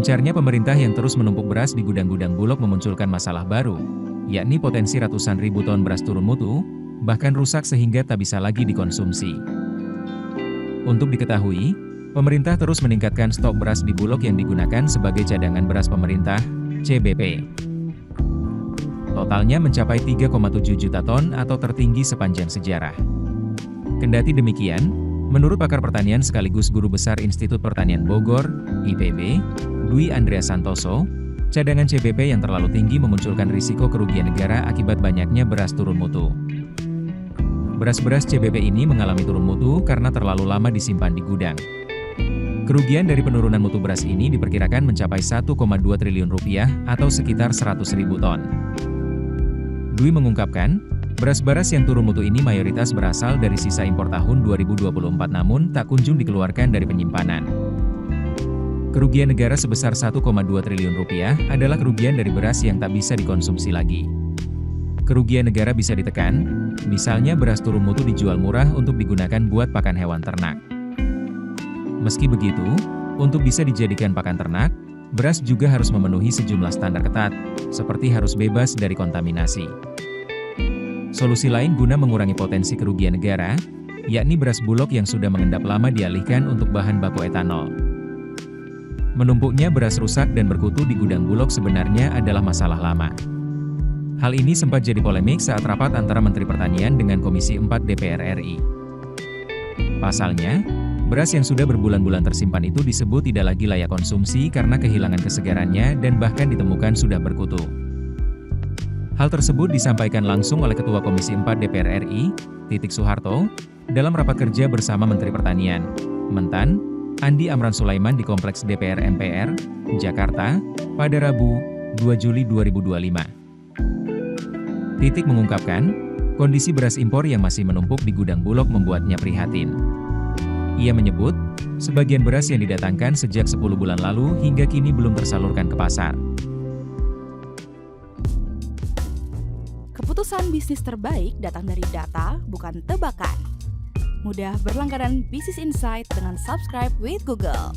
Gencarnya pemerintah yang terus menumpuk beras di gudang-gudang Bulog memunculkan masalah baru, yakni potensi ratusan ribu ton beras turun mutu, bahkan rusak sehingga tak bisa lagi dikonsumsi. Untuk diketahui, pemerintah terus meningkatkan stok beras di Bulog yang digunakan sebagai cadangan beras pemerintah, CBP. Totalnya mencapai 3,7 juta ton atau tertinggi sepanjang sejarah. Kendati demikian, menurut pakar pertanian sekaligus guru besar Institut Pertanian Bogor, IPB, Dwi Andrea Santoso, cadangan CBP yang terlalu tinggi memunculkan risiko kerugian negara akibat banyaknya beras turun mutu. Beras-beras CBP ini mengalami turun mutu karena terlalu lama disimpan di gudang. Kerugian dari penurunan mutu beras ini diperkirakan mencapai 1,2 triliun rupiah atau sekitar 100 ribu ton. Dwi mengungkapkan, beras-beras yang turun mutu ini mayoritas berasal dari sisa impor tahun 2024 namun tak kunjung dikeluarkan dari penyimpanan. Kerugian negara sebesar 1,2 triliun rupiah adalah kerugian dari beras yang tak bisa dikonsumsi lagi. Kerugian negara bisa ditekan, misalnya beras turun mutu dijual murah untuk digunakan buat pakan hewan ternak. Meski begitu, untuk bisa dijadikan pakan ternak, beras juga harus memenuhi sejumlah standar ketat, seperti harus bebas dari kontaminasi. Solusi lain guna mengurangi potensi kerugian negara, yakni beras Bulog yang sudah mengendap lama dialihkan untuk bahan baku etanol. Menumpuknya beras rusak dan berkutu di gudang Bulog sebenarnya adalah masalah lama. Hal ini sempat jadi polemik saat rapat antara Menteri Pertanian dengan Komisi 4 DPR RI. Pasalnya, beras yang sudah berbulan-bulan tersimpan itu disebut tidak lagi layak konsumsi karena kehilangan kesegarannya dan bahkan ditemukan sudah berkutu. Hal tersebut disampaikan langsung oleh Ketua Komisi 4 DPR RI, Titik Soeharto, dalam rapat kerja bersama Menteri Pertanian, Mentan, Andi Amran Sulaiman di Kompleks DPR MPR, Jakarta, pada Rabu, 2 Juli 2025. Titik mengungkapkan, kondisi beras impor yang masih menumpuk di gudang Bulog membuatnya prihatin. Ia menyebut, sebagian beras yang didatangkan sejak 10 bulan lalu hingga kini belum tersalurkan ke pasar. Keputusan bisnis terbaik datang dari data, bukan tebakan. Mudah berlangganan Business Insight dengan subscribe with Google.